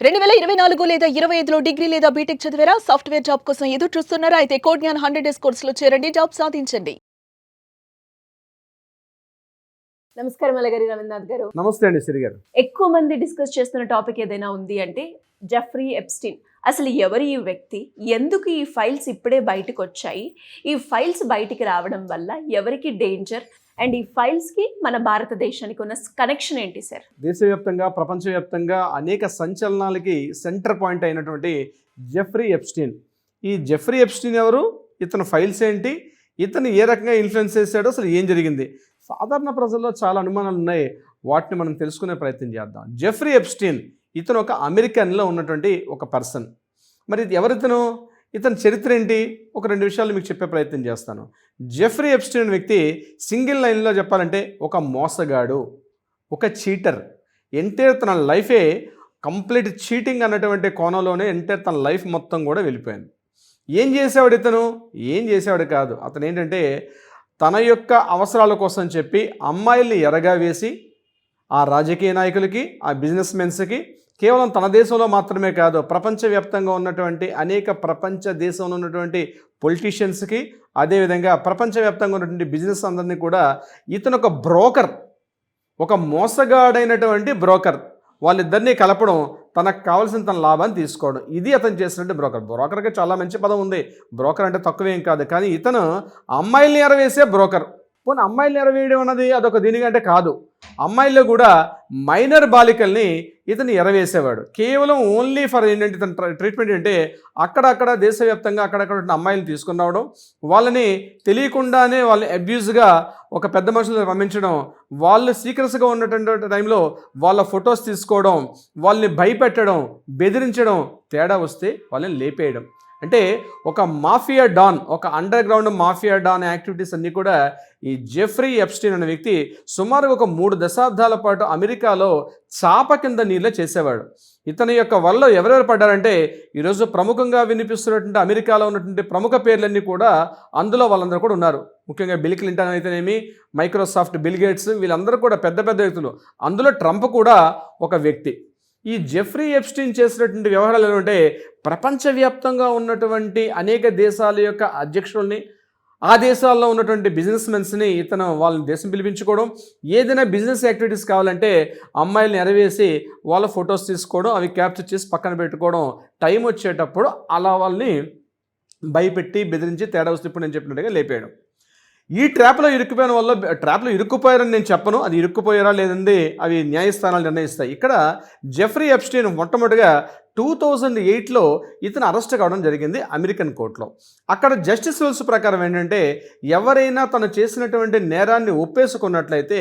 2024 లేదా 25లో డిగ్రీ లేదా బీటెక్ చదివారా? సాఫ్ట్‌వేర్ జాబ్ కోసం ఎదురు చూస్తున్నారా? అయితే కోడ్ జ్ఞాన్ 100 డేస్ కోర్సులో చేరండి, జాబ్ సాధించండి. నమస్కారం అలగారి రవీంద్రనాథ్ గారు. నమస్తే అండి సిరి గారు. ఎక్కువ మంది డిస్కస్ చేస్తున్న టాపిక్ ఏదైనా ఉంది అంటే జెఫ్రీ ఎప్స్టీన్. అసలు ఎవరు ఈ వ్యక్తి? ఎందుకు ఈ ఫైల్స్ ఇప్పుడే బయటకు వచ్చాయి? ఈ ఫైల్స్ బయటికి రావడం వల్ల ఎవరికి డేంజర్? అండ్ ఈ ఫైల్స్ కి మన భారతదేశానికి ఉన్న కనెక్షన్ ఏంటి సార్? దేశవ్యాప్తంగా ప్రపంచవ్యాప్తంగా అనేక సంచలనాలకి సెంటర్ పాయింట్ అయినటువంటి జెఫ్రీ ఎప్స్టీన్. ఈ జెఫ్రీ ఎప్స్టీన్ ఎవరు? ఇతను ఫైల్స్ ఏంటి? ఇతను ఏ రకంగా ఇన్ఫ్లుయెన్స్ చేశాడో, అసలు ఏం జరిగింది? సాధారణ ప్రజల్లో చాలా అనుమానాలు ఉన్నాయి. వాటిని మనం తెలుసుకునే ప్రయత్నం చేద్దాం. జెఫ్రీ ఎప్స్టీన్ ఇతను ఒక అమెరికన్లో ఉన్నటువంటి ఒక పర్సన్. మరి ఎవరితను? ఇతని చరిత్ర ఏంటి? ఒక 2 విషయాలు మీకు చెప్పే ప్రయత్నం చేస్తాను. జెఫ్రీ ఎప్స్టీన్ అనే వ్యక్తి సింగిల్ లైన్లో చెప్పాలంటే ఒక మోసగాడు, ఒక చీటర్. ఎంటైర్ తన లైఫే కంప్లీట్ చీటింగ్ అన్నటువంటి కోణంలోనే ఎంటైర్ తన లైఫ్ మొత్తం కూడా వెళ్ళిపోయింది. ఏం చేసేవాడు ఇతను? ఏం చేసేవాడు కాదు. అతను ఏంటంటే తన యొక్క అవసరాల కోసం చెప్పి అమ్మాయిల్ని ఎరగా వేసి ఆ రాజకీయ నాయకులకి, ఆ బిజినెస్ మెన్స్కి, కేవలం తన దేశంలో మాత్రమే కాదు ప్రపంచవ్యాప్తంగా ఉన్నటువంటి అనేక ప్రపంచ దేశంలో ఉన్నటువంటి పొలిటీషియన్స్కి, అదేవిధంగా ప్రపంచవ్యాప్తంగా ఉన్నటువంటి బిజినెస్ అందరినీ కూడా ఇతను ఒక బ్రోకర్, ఒక మోసగాడైనటువంటి బ్రోకర్, వాళ్ళిద్దరినీ కలపడం, తనకు కావాల్సిన తన లాభాన్ని తీసుకోవడం. ఇది అతను చేసినట్టు బ్రోకర్. బ్రోకర్కి చాలా మంచి పదం ఉంది. బ్రోకర్ అంటే తక్కువేం కాదు. కానీ ఇతను అమ్మాయిల్ని ఎరవేసే బ్రోకర్. పోనీ అమ్మాయిల్ని ఎరవేయడం అన్నది అదొక దీనికంటే కాదు. అమ్మాయిల్లో కూడా మైనర్ బాలికల్ని ఇతను ఎరవేసేవాడు. కేవలం ఓన్లీ ఫర్ ఏంటంటే ఇతను ట్రీట్మెంట్ అంటే అక్కడక్కడ దేశవ్యాప్తంగా అక్కడక్కడ అమ్మాయిలు తీసుకుని రావడం, వాళ్ళని తెలియకుండానే వాళ్ళని అబ్యూజ్గా ఒక పెద్ద మనుషులను పంపించడం, వాళ్ళు సీక్రెట్స్గా ఉన్నటువంటి టైంలో వాళ్ళ ఫొటోస్ తీసుకోవడం, వాళ్ళని భయపెట్టడం, బెదిరించడం, తేడా వస్తే వాళ్ళని లేపేయడం. అంటే ఒక మాఫియా డాన్, ఒక under ground mafia don activities అన్నీ కూడా ఈ జెఫ్రీ ఎప్స్టీన్ అనే వ్యక్తి సుమారుగా ఒక 3 దశాబ్దాల పాటు అమెరికాలో చాప కింద నీళ్ళ చేసేవాడు. ఇతని యొక్క వల్ల ఎవరెవరు పడ్డారంటే ఈరోజు ప్రముఖంగా వినిపిస్తున్నటువంటి అమెరికాలో ఉన్నటువంటి ప్రముఖ పేర్లన్నీ కూడా అందులో వాళ్ళందరూ కూడా ఉన్నారు. ముఖ్యంగా బిల్ క్లింటన్ అయితేనేమి, మైక్రోసాఫ్ట్ బిల్ గేట్స్, వీళ్ళందరూ కూడా పెద్ద పెద్ద వ్యక్తులు. అందులో ట్రంప్ కూడా ఒక వ్యక్తి. ఈ జెఫ్రీ ఎప్స్టీన్ చేసినటువంటి వ్యవహారాలు ఏంటంటే ప్రపంచవ్యాప్తంగా ఉన్నటువంటి అనేక దేశాల యొక్క అధ్యక్షుల్ని, ఆ దేశాల్లో ఉన్నటువంటి బిజినెస్ మెన్స్ని ఇతను వాళ్ళని దేశం పిలిపించుకోవడం, ఏదైనా బిజినెస్ యాక్టివిటీస్ కావాలంటే అమ్మాయిల్ని ఎరవేసి వాళ్ళ ఫొటోస్ తీసుకోవడం, అవి క్యాప్చర్ చేసి పక్కన పెట్టుకోవడం, టైం వచ్చేటప్పుడు అలా వాళ్ళని భయపెట్టి బెదిరించి తేడా వస్తే ఇప్పుడు నేను చెప్పినట్టుగా లేపేయడం. ఈ ట్రాప్లో ఇరుక్కుపోయిన వల్ల, ట్రాప్లో ఇరుక్కుపోయారని నేను చెప్పను, అది ఇరుక్కుపోయారా లేదండి అవి న్యాయస్థానాలు నిర్ణయిస్తాయి. ఇక్కడ జెఫ్రీ ఎప్స్టీన్ మొట్టమొదటిగా 2008లో ఇతను అరెస్ట్ కావడం జరిగింది అమెరికన్ కోర్టులో. అక్కడ జస్టిస్ రూల్స్ ప్రకారం ఏంటంటే ఎవరైనా తను చేసినటువంటి నేరాన్ని ఒప్పేసుకున్నట్లయితే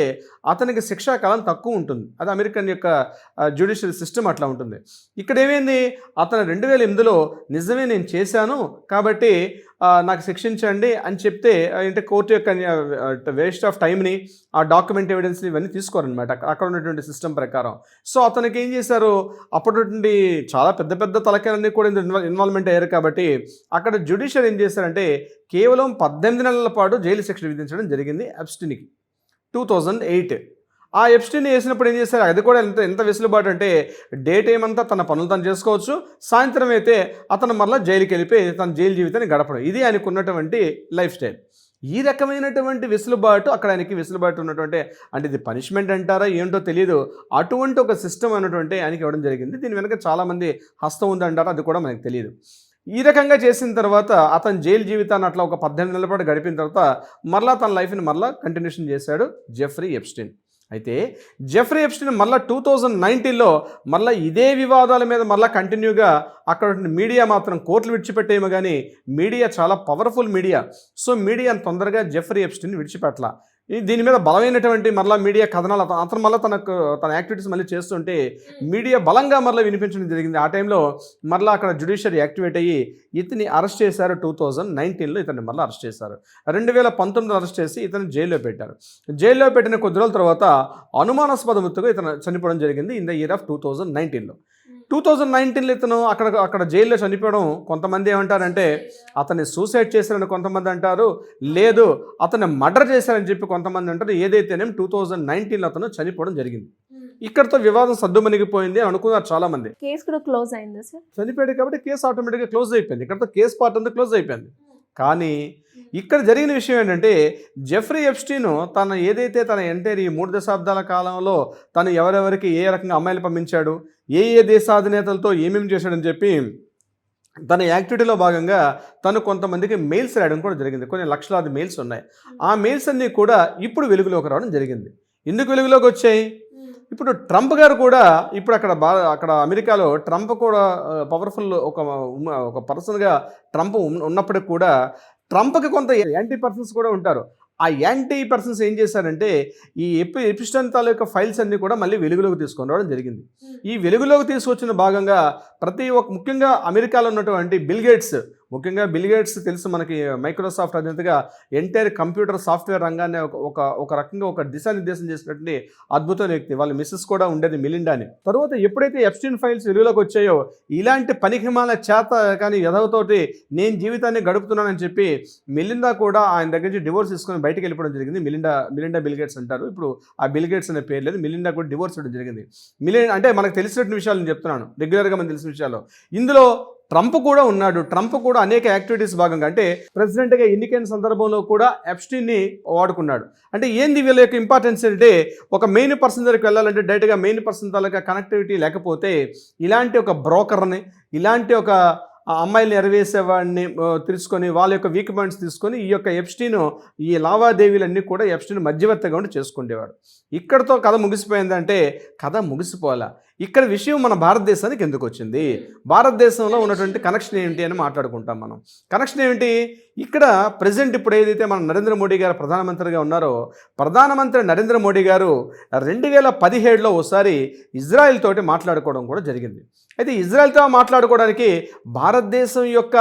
అతనికి శిక్షాకాలం తక్కువ ఉంటుంది. అది అమెరికన్ యొక్క జ్యుడిషియల్ సిస్టమ్ అట్లా ఉంటుంది. ఇక్కడ ఏమైంది, అతను 2008లో నిజమే నేను చేశాను కాబట్టి నాకు శిక్షించండి అని చెప్తే అంటే కోర్టు యొక్క వేస్ట్ ఆఫ్ టైంని, ఆ డాక్యుమెంట్ ఎవిడెన్స్ని ఇవన్నీ తీసుకోరనమాట అక్కడ ఉన్నటువంటి సిస్టమ్ ప్రకారం. సో అతనికి ఏం చేశారు, అప్పటి చాలా పెద్ద పెద్ద తలకాయలన్నీ కూడా ఇన్వాల్వ్మెంట్ అయ్యారు కాబట్టి అక్కడ జ్యుడిషియల్ ఏం చేశారంటే కేవలం 18 నెలల పాటు జైలు శిక్ష విధించడం జరిగింది ఎప్స్టీన్కి 2008. ఆ ఎప్స్టీన్ వేసినప్పుడు ఏం చేశారు, అది కూడా ఎంత వెసులుబాటు అంటే డే టైం అంతా తన పనులు తను చేసుకోవచ్చు, సాయంత్రం అయితే అతను మళ్ళీ జైలుకి వెళ్ళిపోయి తన జైలు జీవితాన్ని గడపడం. ఇది ఆయనకు ఉన్నటువంటి లైఫ్ స్టైల్. ఈ రకమైనటువంటి వెసులుబాటు అక్కడ ఆయనకి వెసులుబాటు ఉన్నటువంటి, అంటే ఇది పనిష్మెంట్ అంటారా ఏంటో తెలియదు, అటువంటి ఒక సిస్టమ్ అన్నటువంటి ఆయనకి ఇవ్వడం జరిగింది. దీని వెనక చాలామంది హస్తం ఉందంటారా, అది కూడా మనకు తెలియదు. ఈ రకంగా చేసిన తర్వాత అతను జైలు జీవితాన్ని అట్లా ఒక 18 నెలల పాటు గడిపిన తర్వాత మళ్ళీ తన లైఫ్ని మళ్ళీ కంటిన్యూషన్ చేశాడు జెఫ్రీ ఎప్స్టీన్. అయితే జెఫ్రీ ఎప్స్టీన్ మళ్ళీ 2019లో మళ్ళీ ఇదే వివాదాల మీద మళ్ళీ కంటిన్యూగా అక్కడ మీడియా మాత్రం కోర్టులు విడిచిపెట్టేమో కానీ మీడియా చాలా పవర్ఫుల్ మీడియా. సో మీడియా తొందరగా జెఫ్రీ ఎప్స్టీన్ విడిచిపెట్టలా. దీని మీద బలమైనటువంటి మళ్ళీ మీడియా కథనాలు అతను మళ్ళీ తన యాక్టివిటీస్ మళ్ళీ చేస్తుంటే మీడియా బలంగా మళ్ళీ వినిపించడం జరిగింది. ఆ టైంలో మళ్ళీ అక్కడ జ్యుడిషియరీ యాక్టివేట్ అయ్యి ఇతన్ని అరెస్ట్ చేశారు. 2019లో ఇతన్ని మళ్ళీ అరెస్ట్ చేశారు. 2019లో అరెస్ట్ చేసి ఇతను జైల్లో పెట్టారు. జైల్లో పెట్టిన కొద్ది రోజుల తర్వాత అనుమానాస్పద మృతిగా ఇతను చనిపోవడం జరిగింది ఇన్ ద ఇయర్ ఆఫ్ 2019లో. 2019లో ఇతను అక్కడ జైల్లో చనిపోవడం, కొంతమంది ఏమంటారంటే అతన్ని సూసైడ్ చేశారని కొంతమంది అంటారు, లేదు అతన్ని మర్డర్ చేశారని చెప్పి కొంతమంది అంటారు. ఏదైతేనేం 2019లో అతను చనిపోవడం జరిగింది. ఇక్కడతో వివాదం సద్దుమణిగిపోయింది అని అనుకున్నారు చాలా మంది. కేసు కూడా క్లోజ్ అయిందా సార్? చనిపోయాడు కాబట్టి కేసు ఆటోమేటిక్గా క్లోజ్ అయిపోయింది. ఇక్కడతో కేసు పార్ట్ అంతా క్లోజ్ అయిపోయింది. కానీ ఇక్కడ జరిగిన విషయం ఏంటంటే జెఫ్రీ ఎప్స్టీన్ ఏదైతే తన ఎంటైర్ ఈ 3 దశాబ్దాల కాలంలో తను ఎవరెవరికి ఏ రకంగా అమ్మాయిలు పంపించాడు, ఏ దేశాధినేతలతో ఏమేమి చేశాడని చెప్పి తన యాక్టివిటీలో భాగంగా తను కొంతమందికి మెయిల్స్ రాయడం కూడా జరిగింది. కొన్ని లక్షలాది మెయిల్స్ ఉన్నాయి. ఆ మెయిల్స్ అన్నీ కూడా ఇప్పుడు వెలుగులోకి రావడం జరిగింది. ఎందుకు వెలుగులోకి వచ్చాయి? ఇప్పుడు ట్రంప్ గారు కూడా ఇప్పుడు అక్కడ అమెరికాలో ట్రంప్ కూడా పవర్ఫుల్ ఒక పర్సన్గా ట్రంప్ ఉన్నప్పటికి కూడా ట్రంప్కి కొంత యాంటీ పర్సన్స్ కూడా ఉంటారు. ఆ యాంటీ పర్సన్స్ ఏం చేశారంటే ఈ ఎప్స్టైన్ తాలూకా ఫైల్స్ అన్నీ కూడా మళ్ళీ వెలుగులోకి తీసుకొని రావడం జరిగింది. ఈ వెలుగులోకి తీసుకొచ్చిన భాగంగా ముఖ్యంగా అమెరికాలో ఉన్నటువంటి బిల్ గేట్స్, ముఖ్యంగా బిల్ గేట్స్ తెలుసు మనకి, మైక్రోసాఫ్ట్ అధినేతగా ఎంటైర్ కంప్యూటర్ సాఫ్ట్వేర్ రంగాన్ని ఒక రకంగా ఒక దిశానిర్దేశం చేసినటువంటి అద్భుతమైన వ్యక్తి. వాళ్ళ మిస్సెస్ కూడా ఉండేది మిలిండా అని. తర్వాత ఎప్పుడైతే ఎప్స్టైన్ ఫైల్స్ వెలుగులోకి వచ్చాయో ఇలాంటి పనికిమాల చేత కానీ ఎదవతోటి నేను జీవితాన్ని గడుపుతున్నానని చెప్పి మిలిండా కూడా ఆయన దగ్గర నుంచి డివోర్స్ తీసుకొని బయటకు వెళ్ళిపోవడం జరిగింది. మిలిండా బిల్ గేట్స్ అంటారు. ఇప్పుడు ఆ బిల్ గేట్స్ అనే పేరు లేదు, మిలిండా కూడా డివోర్స్ ఇవ్వడం జరిగింది. అంటే మనకు తెలిసినటువంటి విషయాలు నేను చెప్తున్నాను, రెగ్యులర్గా మనకు తెలిసిన విషయాలు. ఇందులో ట్రంప్ కూడా ఉన్నాడు. ట్రంప్ కూడా అనేక యాక్టివిటీస్ భాగంగా అంటే ప్రెసిడెంట్గా ఎన్నికైన సందర్భంలో కూడా ఎప్స్టీన్ని వాడుకున్నాడు. అంటే ఏంది వీళ్ళ యొక్క ఇంపార్టెన్స్ అంటే ఒక మెయిన్ పర్సన్ దగ్గరికి వెళ్ళాలంటే డైరెక్ట్గా మెయిన్ పర్సన్ తాలూకా కనెక్టివిటీ లేకపోతే ఇలాంటి ఒక బ్రోకర్ని, ఇలాంటి ఒక అమ్మాయిల్ని ఎరవేసేవాడిని తెలుసుకొని వాళ్ళ యొక్క వీక్ పాయింట్స్ తీసుకొని ఈ యొక్క ఎప్స్టీన్ ఈ లావాదేవీలన్నీ కూడా ఎప్స్టీన్ మధ్యవర్తిగా ఉండి చేసుకునేవాడు. ఇక్కడతో కథ ముగిసిపోయిందంటే కథ ముగిసిపోవాలా. ఇక్కడ విషయం మన భారతదేశానికి ఎందుకు వచ్చింది, భారతదేశంలో ఉన్నటువంటి కనెక్షన్ ఏంటి అని మాట్లాడుకుంటాం మనం. కనెక్షన్ ఏమిటి? ఇక్కడ ప్రెసిడెంట్ ఇప్పుడు ఏదైతే మన నరేంద్ర మోడీ గారు ప్రధానమంత్రిగా ఉన్నారో, ప్రధానమంత్రి నరేంద్ర మోడీ గారు 2017లో ఒకసారి ఇజ్రాయెల్ తోటి మాట్లాడుకోవడం కూడా జరిగింది. అయితే ఇజ్రాయెల్తో మాట్లాడుకోవడానికి భారతదేశం యొక్క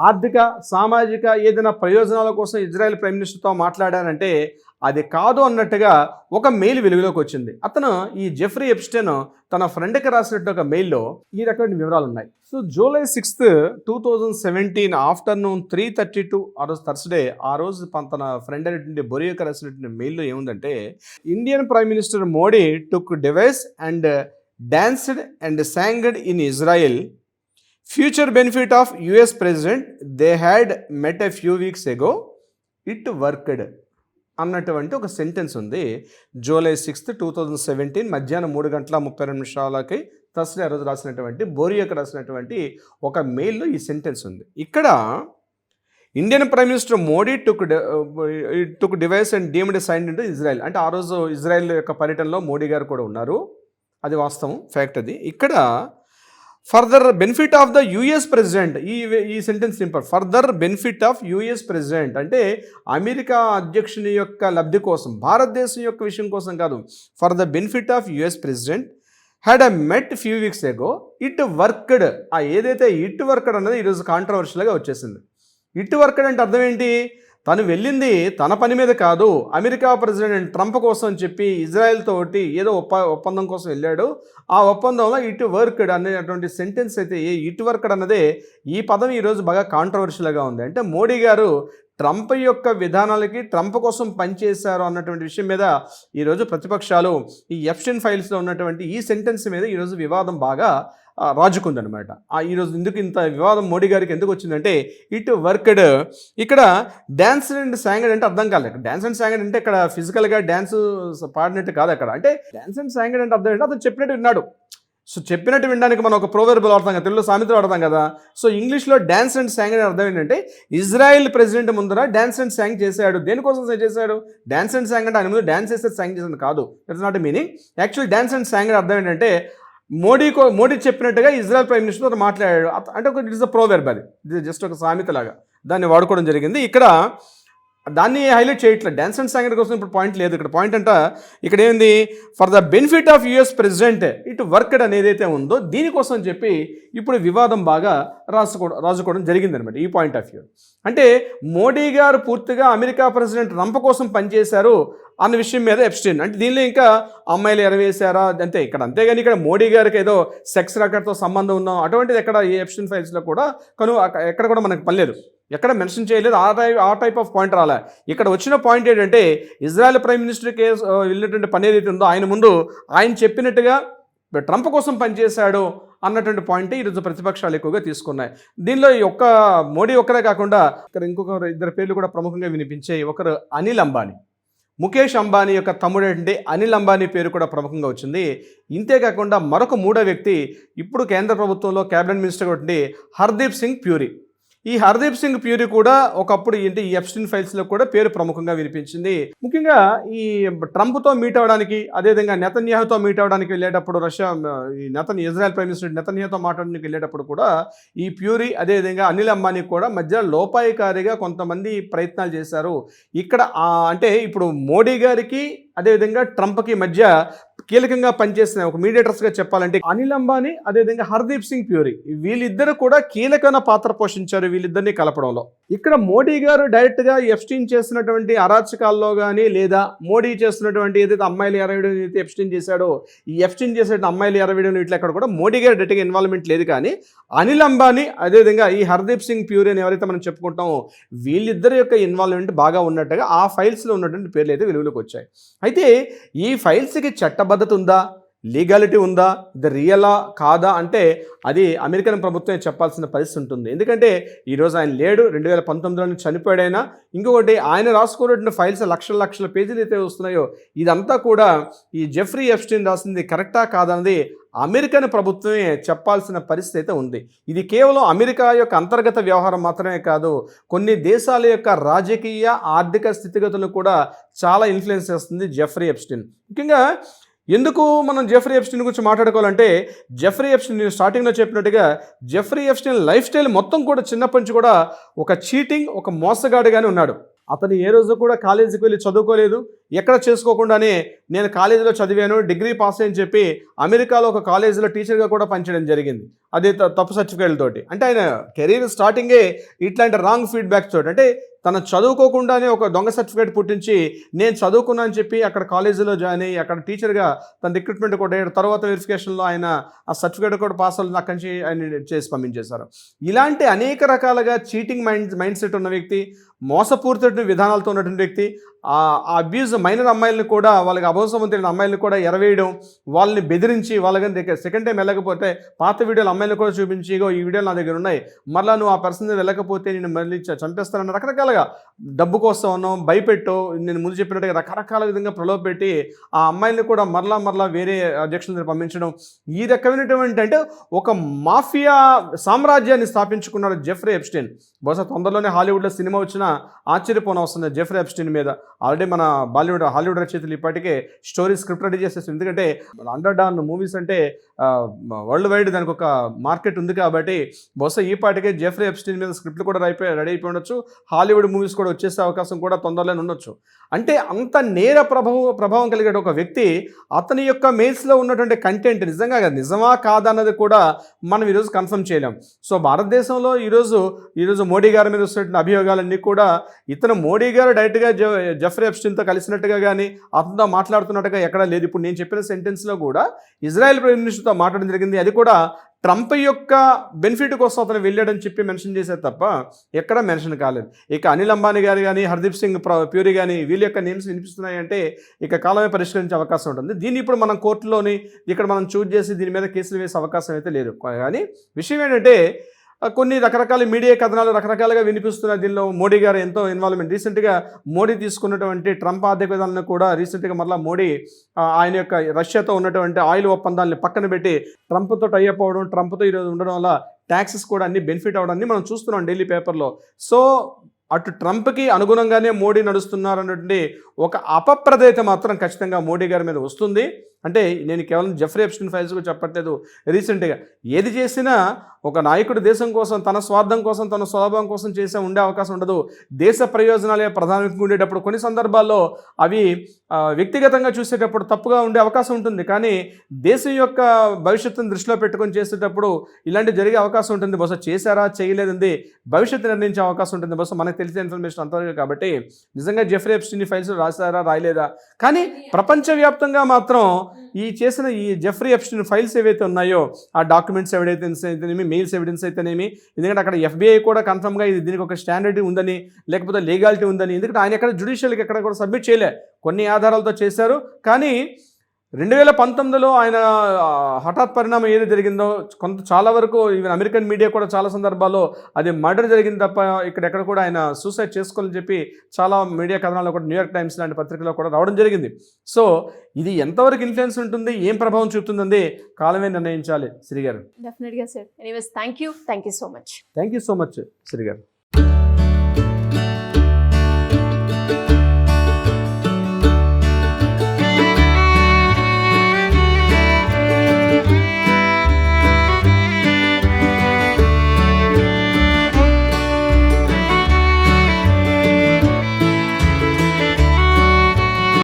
ఆర్థిక సామాజిక ఏదైనా ప్రయోజనాల కోసం ఇజ్రాయెల్ ప్రైమ్ మినిస్టర్తో మాట్లాడారంటే అది కాదు అన్నట్టుగా ఒక మెయిల్ వెలుగులోకి వచ్చింది. అతను ఈ జెఫ్రీ ఎప్స్టైన్ తన ఫ్రెండ్కి రాసినట్టు ఒక మెయిల్లో ఈ రకమైన వివరాలు ఉన్నాయి. సో July 6, 2017 ఆఫ్టర్నూన్ 3:32 ఆ రోజు థర్స్డే, ఆ రోజు తన ఫ్రెండ్ అనేటువంటి బొరియోకి రాసినటువంటి మెయిల్లో ఏముందంటే Indian prime minister Modi took device and danced and sang in Israel. Future benefit of US president they had met a few weeks ago. It worked అన్నటువంటి ఒక సెంటెన్స్ ఉంది. July 6, 2017 మధ్యాహ్నం 3:32 థర్స్డే ఆ రోజు రాసినటువంటి బోరియోకి రాసినటువంటి ఒక మెయిల్లో ఈ సెంటెన్స్ ఉంది. ఇక్కడ Indian prime minister Modi took device and deemed signed into Israel. అంటే ఆ రోజు ఇజ్రాయెల్ యొక్క పర్యటనలో మోడీ గారు కూడా ఉన్నారు. అది వాస్తవం, ఫ్యాక్ట్ అది. ఇక్కడ further benefit of the US president, ఈ sentence simple. Further benefit of US president అంటే అమెరికా అధ్యక్షుని యొక్క లబ్ధి కోసం, భారతదేశం యొక్క విషయం కోసం కాదు. For the benefit of US president had met few weeks ago. It worked. ఏదైతే ఇట్ వర్క్డ్ అన్నది ఈరోజు కాంట్రవర్షియల్గా వచ్చేసింది. ఇట్ వర్క్డ్ అంటే అర్థం ఏంటి? తను వెళ్ళింది తన పని మీద కాదు, అమెరికా ప్రెసిడెంట్ ట్రంప్ కోసం అని చెప్పి ఇజ్రాయెల్ తోటి ఏదో ఒప్పందం కోసం వెళ్ళాడు. ఆ ఒప్పందంలో ఇట్ వర్క్డ్ అనేటువంటి సెంటెన్స్ అయితే ఇట్ వర్క్డ్ అన్నదే ఈ పదం ఈరోజు బాగా కాంట్రవర్షియల్గా ఉంది. అంటే మోడీ గారు ట్రంప్ యొక్క విధానాలకి ట్రంప్ కోసం పనిచేశారు అన్నటువంటి విషయం మీద ఈరోజు ప్రతిపక్షాలు ఈ ఎప్స్టైన్ ఫైల్స్లో ఉన్నటువంటి ఈ సెంటెన్స్ మీద ఈరోజు వివాదం బాగా రాజుకుందనమాట. ఈరోజు ఎందుకు ఇంత వివాదం మోడీ గారికి ఎందుకు వచ్చిందంటే ఇట్ వర్క్డ్. ఇక్కడ డ్యాన్స్ అండ్ సాంగడ్ అంటే అర్థం కాలేదు. డ్యాన్స్ అండ్ సాంగడ్ అంటే ఇక్కడ ఫిజికల్గా డ్యాన్స్ పాడినట్టు కాదు. అక్కడ అంటే డ్యాన్స్ అండ్ సాంగడ్ అంటే అర్థం ఏంటంటే అతను చెప్పినట్టు విన్నాడు. సో చెప్పినట్టు వినడానికి మనం ఒక ప్రోవర్బ్ వాడతాం కదా, తెలుగులో సామెతలు వాడతాం కదా. సో ఇంగ్లీష్లో డ్యాన్స్ అండ్ సాంగ్ అని అర్థం ఏంటంటే ఇజ్రాయెల్ ప్రెసిడెంట్ ముందర డ్యాన్స్ అండ్ సాంగ్ చేశాడు. దేనికోసం చేశాడు? డ్యాన్స్ అండ్ సాంగ్ అంటే ఆయన ముందు డ్యాన్స్ చేస్తే సాంగ్ చేసేది కాదు. That's not meaning. Actual dance and song అర్థం ఏంటంటే మోడీ చెప్పినట్టుగా ఇజ్రాయెల్ ప్రైమ్ మినిస్టర్తో మాట్లాడాడు. అంటే ఒక ఇట్ ఇస్ అ ప్రోవర్బ్, అది జస్ట్ ఒక సామెత లాగా దాన్ని వాడుకోవడం జరిగింది. ఇక్కడ దాన్ని హైలైట్ చేయట్లేదు. డ్యాన్స్ అండ్ సాంగ్ కోసం ఇప్పుడు పాయింట్ లేదు. ఇక్కడ పాయింట్ అంట ఇక్కడ ఏంది? For the benefit of US president it worked అని ఏదైతే ఉందో దీనికోసం చెప్పి ఇప్పుడు వివాదం బాగా రాజుకోవడం జరిగిందనమాట. ఈ పాయింట్ ఆఫ్ వ్యూ అంటే మోడీ గారు పూర్తిగా అమెరికా ప్రెసిడెంట్ ట్రంప్ కోసం పనిచేశారు అన్న విషయం మీద ఎప్స్టైన్. అంటే దీనిలో ఇంకా అమ్మాయిలు ఎరవేశారా అంతే ఇక్కడ. అంతేగాని ఇక్కడ మోడీ గారికి ఏదో సెక్స్ రికార్డ్తో సంబంధం ఉందాం అటువంటిది ఎక్కడ ఈ ఎప్స్టైన్ ఫైల్స్లో కూడా ఎక్కడ కూడా మనకు పనిలేదు. ఎక్కడ మెన్షన్ చేయలేదు, ఆ టైప్ ఆఫ్ పాయింట్ రాలే. ఇక్కడ వచ్చిన పాయింట్ ఏంటంటే ఇజ్రాయెల్ ప్రైమ్ మినిస్టర్ కేసు వెళ్ళినటువంటి పని ఏదైతే ఉందో ఆయన ముందు ఆయన చెప్పినట్టుగా ట్రంప్ కోసం పనిచేశాడు అన్నటువంటి పాయింట్ ఈరోజు ప్రతిపక్షాలు ఎక్కువగా తీసుకున్నాయి. దీనిలో ఈ ఒక్క మోడీ ఒక్కరే కాకుండా ఇక్కడ ఇంకొక ఇద్దరు పేర్లు కూడా ప్రముఖంగా వినిపించాయి. ఒకరు అనిల్ అంబానీ, ముఖేష్ అంబానీ యొక్క తమ్ముడేంటి అనిల్ అంబానీ పేరు కూడా ప్రముఖంగా వచ్చింది. ఇంతేకాకుండా మరొక మూడో వ్యక్తి ఇప్పుడు కేంద్ర ప్రభుత్వంలో క్యాబినెట్ మినిస్టర్గా ఉండి హర్దీప్ సింగ్ ప్యూరీ. ఈ హర్దీప్ సింగ్ ప్యూరీ కూడా ఒకప్పుడు ఏంటి ఈ ఎప్స్టీన్ ఫైల్స్లో కూడా పేరు ప్రముఖంగా వినిపించింది. ముఖ్యంగా ఈ ట్రంప్తో మీట్ అవ్వడానికి, అదేవిధంగా నెతన్యాహుతో మీట్ అవ్వడానికి వెళ్ళేటప్పుడు ఇజ్రాయెల్ ప్రైమ్ మినిస్టర్ నెతన్యాహుతో మాట్లాడడానికి వెళ్ళేటప్పుడు కూడా ఈ ప్యూరీ అదేవిధంగా అనిల్ అంబానీ కూడా మధ్య లోపాయికారిగా కొంతమంది ప్రయత్నాలు చేశారు. ఇక్కడ అంటే ఇప్పుడు మోడీ గారికి అదేవిధంగా ట్రంప్కి మధ్య కీలకంగా పనిచేసిన ఒక మీడియేటర్స్గా చెప్పాలంటే అనిల్ అంబానీ అదేవిధంగా హర్దీప్ సింగ్ ప్యూరీ, వీళ్ళిద్దరు కూడా కీలకమైన పాత్ర పోషించారు వీళ్ళిద్దరిని కలపడంలో. ఇక్కడ మోడీ గారు డైరెక్ట్గా ఎప్స్టీన్ చేసినటువంటి అరాచకాల్లో కానీ లేదా మోడీ చేస్తున్నటువంటి ఏదైతే అమ్మాయిలు ఎరవేయడం అయితే ఎప్స్టీన్ చేశాడో ఈ ఎప్స్టీన్ చేసే అమ్మాయిలు ఎరవేయడం ఇట్లా ఎక్కడ కూడా మోడీ గారు డైరెక్ట్గా ఇన్వాల్వ్మెంట్ లేదు. కానీ అనిల్ అంబానీ అదేవిధంగా ఈ హర్దీప్ సింగ్ ప్యూరీ అని ఎవరైతే మనం చెప్పుకుంటామో వీళ్ళిద్దరి యొక్క ఇన్వాల్వ్మెంట్ బాగా ఉన్నట్టుగా ఆ ఫైల్స్లో ఉన్నటువంటి పేర్లు అయితే వెలుగులోకి వచ్చాయి. అయితే ఈ ఫైల్స్కి చట్టబద్ధత ఉందా, లీగాలిటీ ఉందా, ఇది రియలా కాదా అంటే అది అమెరికన్ ప్రభుత్వమే చెప్పాల్సిన పరిస్థితి ఉంటుంది. ఎందుకంటే ఈరోజు ఆయన లేడు, 2019లో చనిపోయాడైనా. ఇంకొకటి ఆయన రాసుకున్నటువంటి ఫైల్స్ లక్షల పేజీలు అయితే వస్తున్నాయో ఇదంతా కూడా ఈ జెఫ్రీ ఎప్స్టీన్ రాసింది కరెక్టా కాదన్నది అమెరికన్ ప్రభుత్వమే చెప్పాల్సిన పరిస్థితి అయితే ఉంది. ఇది కేవలం అమెరికా యొక్క అంతర్గత వ్యవహారం మాత్రమే కాదు, కొన్ని దేశాల యొక్క రాజకీయ ఆర్థిక స్థితిగతులను కూడా చాలా ఇన్ఫ్లుయెన్స్ చేస్తుంది జెఫ్రీ ఎప్స్టీన్. ముఖ్యంగా ఎందుకు మనం జెఫ్రీ ఎప్స్టీన్ గురించి మాట్లాడుకోవాలంటే జెఫ్రీ ఎప్స్టీన్ నేను స్టార్టింగ్లో చెప్పినట్టుగా జెఫ్రీ ఎప్స్టీన్ లైఫ్ స్టైల్ మొత్తం కూడా చిన్నప్పటి నుంచి కూడా ఒక చీటింగ్, ఒక మోసగాడిగానే ఉన్నాడు. అతను ఏ రోజు కూడా కాలేజీకి వెళ్ళి చదువుకోలేదు, ఎక్కడ చేసుకోకుండానే నేను కాలేజీలో చదివాను, డిగ్రీ పాస్ అని చెప్పి అమెరికాలో ఒక కాలేజీలో టీచర్గా కూడా పనిచేయడం జరిగింది, అదే తప్పు సర్టిఫికేట్లతోటి. అంటే ఆయన కెరీర్ స్టార్టింగే ఇట్లాంటి రాంగ్ ఫీడ్బ్యాక్ తోటి, అంటే తను చదువుకోకుండానే ఒక దొంగ సర్టిఫికేట్ పుట్టించి నేను చదువుకున్నా అని చెప్పి అక్కడ కాలేజీలో జాయిన్ అయ్యి అక్కడ టీచర్గా తన రిక్రూట్మెంట్ కూడా అయ్యాడు. తర్వాత వెరిఫికేషన్లో ఆయన ఆ సర్టిఫికేట్ కూడా పాస్ అవ్వాలి, అక్కడి నుంచి ఆయన చేసి పంపించేశారు. ఇలాంటి అనేక రకాలుగా చీటింగ్ మైండ్ సెట్ ఉన్న వ్యక్తి, మోసపూరిత విధానాలతో ఉన్నటువంటి వ్యక్తి, ఆ అబ్యూజ్ మైనర్ అమ్మాయిలను కూడా వాళ్ళకి అభవసవంతులైన అమ్మాయిలను కూడా ఎరవేయడం, వాళ్ళని బెదిరించి వాళ్ళని సెకండ్ టైం వెళ్ళకపోతే పాత వీడియోలు అమ్మాయిలు కూడా చూపించి ఈ వీడియోలు నా దగ్గర ఉన్నాయి, మళ్ళీ నువ్వు ఆ పర్సన్ వెళ్ళకపోతే నేను మళ్ళీ చంపేస్తానన్న రకరకాలుగా డబ్బు కోసం భయపెట్టో నేను ముందు చెప్పినట్టుగా రకరకాల విధంగా ప్రలోభపెట్టి ఆ అమ్మాయిని కూడా మరలా వేరే అధ్యక్షుల దగ్గర పంపించడం, ఈ రకమైనటువంటి అంటే ఒక మాఫియా సామ్రాజ్యాన్ని స్థాపించుకున్నాడు జెఫ్రీ ఎప్స్టీన్. బహుశా తొందరలోనే హాలీవుడ్లో సినిమా వచ్చినా ఆశ్చర్యపోనవస్తుంది జెఫ్రీ ఎప్స్టీన్ మీద. ఆల్రెడీ మన హాలీవుడ్ రచయితలు ఇప్పటికే స్టోరీ స్క్రిప్ట్ రెడీ చేసేస్తారు. ఎందుకంటే అండర్ డాన్ మూవీస్ అంటే వరల్డ్ వైడ్ దానికి ఒక మార్కెట్ ఉంది కాబట్టి బహుశా ఈ పాటికే జెఫ్రీ ఎప్స్టీన్ మీద స్క్రిప్ట్లు కూడా రెడీ అయిపోయి ఉండొచ్చు, హాలీవుడ్ మూవీస్ కూడా వచ్చేసే అవకాశం కూడా తొందరలోనే ఉండొచ్చు. అంటే అంత నేర ప్రభావం కలిగే ఒక వ్యక్తి, అతని యొక్క మెయిల్స్లో ఉన్నటువంటి కంటెంట్ నిజమా కాదన్నది కూడా మనం ఈరోజు కన్ఫర్మ్ చేయలేం. సో భారతదేశంలో ఈరోజు మోడీ గారి మీద వస్తున్న అభియోగాలన్నీ కూడా ఇతను మోడీ గారు డైరెక్ట్గా జెఫ్రీ ఎప్స్టీన్తో కలిసినట్టుగా కానీ అతనితో మాట్లాడుతున్నట్టుగా ఎక్కడా లేదు. ఇప్పుడు నేను చెప్పిన సెంటెన్స్లో కూడా ఇజ్రాయెల్ ప్రైమ్ మినిస్టర్తో మాట్లాడడం జరిగింది, అది కూడా ట్రంప్ యొక్క బెనిఫిట్ కోసం అతను వెళ్ళాడని చెప్పి మెన్షన్ చేశారు తప్ప ఎక్కడ మెన్షన్ కాలేదు. ఇక అనిల్ అంబానీ గారు కానీ హర్దీప్ సింగ్ ప్యూరీ కానీ వీళ్ళ యొక్క నేమ్స్ వినిపిస్తున్నాయంటే ఇక కాలమే పరిష్కరించే అవకాశం ఉంటుంది. దీన్ని ఇప్పుడు మనం కోర్టులోని ఇక్కడ మనం చూజ్ చేసి దీని మీద కేసులు వేసే అవకాశం అయితే లేదు. కానీ విషయం ఏంటంటే కొన్ని రకరకాల మీడియా కథనాలు రకరకాలుగా వినిపిస్తున్నాయి. దీనిలో మోడీ గారు ఎంతో ఇన్వాల్వ్మెంట్, రీసెంట్గా మోడీ తీసుకున్నటువంటి ట్రంప్ ఆర్థిక విధానాలను కూడా రీసెంట్గా మళ్ళీ మోడీ ఆయన యొక్క రష్యాతో ఉన్నటువంటి ఆయిల్ ఒప్పందాలని పక్కన పెట్టి ట్రంప్తో టైఅప్ అవ్వడం, ట్రంప్తో ఈరోజు ఉండడం వల్ల ట్యాక్సెస్ కూడా అన్ని బెనిఫిట్ అవ్వడాన్ని మనం చూస్తున్నాం ఢిల్లీ పేపర్లో. సో అటు ట్రంప్కి అనుగుణంగానే మోడీ నడుస్తున్నారన్నటువంటి ఒక అపప్రదైత మాత్రం ఖచ్చితంగా మోడీ గారి మీద వస్తుంది. అంటే నేను కేవలం జెఫ్రీ ఎప్స్టీన్ ఫైల్స్ కూడా చెప్పట్లేదు. రీసెంట్గా ఏది చేసినా ఒక నాయకుడు దేశం కోసం, తన స్వార్థం కోసం, తన స్వలాభం కోసం ఉండే అవకాశం ఉండదు. దేశ ప్రయోజనాలే ప్రధానంగా ఉండేటప్పుడు కొన్ని సందర్భాల్లో అవి వ్యక్తిగతంగా చూసేటప్పుడు తప్పుగా ఉండే అవకాశం ఉంటుంది. కానీ దేశం యొక్క భవిష్యత్తును దృష్టిలో పెట్టుకొని చేసేటప్పుడు ఇలాంటి జరిగే అవకాశం ఉంటుంది. బహుశా చేశారా చేయలేదండి భవిష్యత్తు నిర్ణయించే అవకాశం ఉంటుంది. బహుశా మనకు తెలిసిన ఇన్ఫర్మేషన్ అంతవరకు కాబట్టి నిజంగా జెఫ్రీ ఎప్స్టీన్ ఫైల్స్ రాశారా రాయలేదా, కానీ ప్రపంచవ్యాప్తంగా మాత్రం ఈ చేసిన ఈ జెఫ్రీ ఎప్స్టీన్ ఫైల్స్ ఏవైతే ఉన్నాయో ఆ డాక్యుమెంట్స్ ఎవిడెన్స్ అయితేనేమి, మెయిల్స్ ఎవిడెన్స్ అయితేనేమి, ఎందుకంటే అక్కడ FBI కూడా కన్ఫర్మ్గా ఇది దీనికి ఒక స్టాండర్డ్ ఉందని, లేకపోతే లీగాలిటీ ఉందని, ఎందుకంటే ఆయన ఎక్కడ జ్యుడిషియల్కి ఎక్కడ కూడా సబ్మిట్ చేయలే, కొన్ని ఆధారాలతో చేశారు. కానీ 2019లో ఆయన హఠాత్ పరిణామం ఏది జరిగిందో చాలా వరకు ఈవెన్ అమెరికన్ మీడియా కూడా చాలా సందర్భాల్లో అది మర్డర్ జరిగింది తప్ప ఎక్కడ కూడా ఆయన సూసైడ్ చేసుకోవాలని చెప్పి చాలా మీడియా కథనాల్లో కూడా న్యూయార్క్ టైమ్స్ లాంటి పత్రికలో కూడా రావడం జరిగింది. సో ఇది ఎంతవరకు ఇన్ఫ్లుయెన్స్ ఉంటుంది, ఏం ప్రభావం చూపుతుందండి కాలమే నిర్ణయించాలి శ్రీ గారు. డెఫినెట్గా sir. Anyways thank you so much. Thank you so much Sri గారు.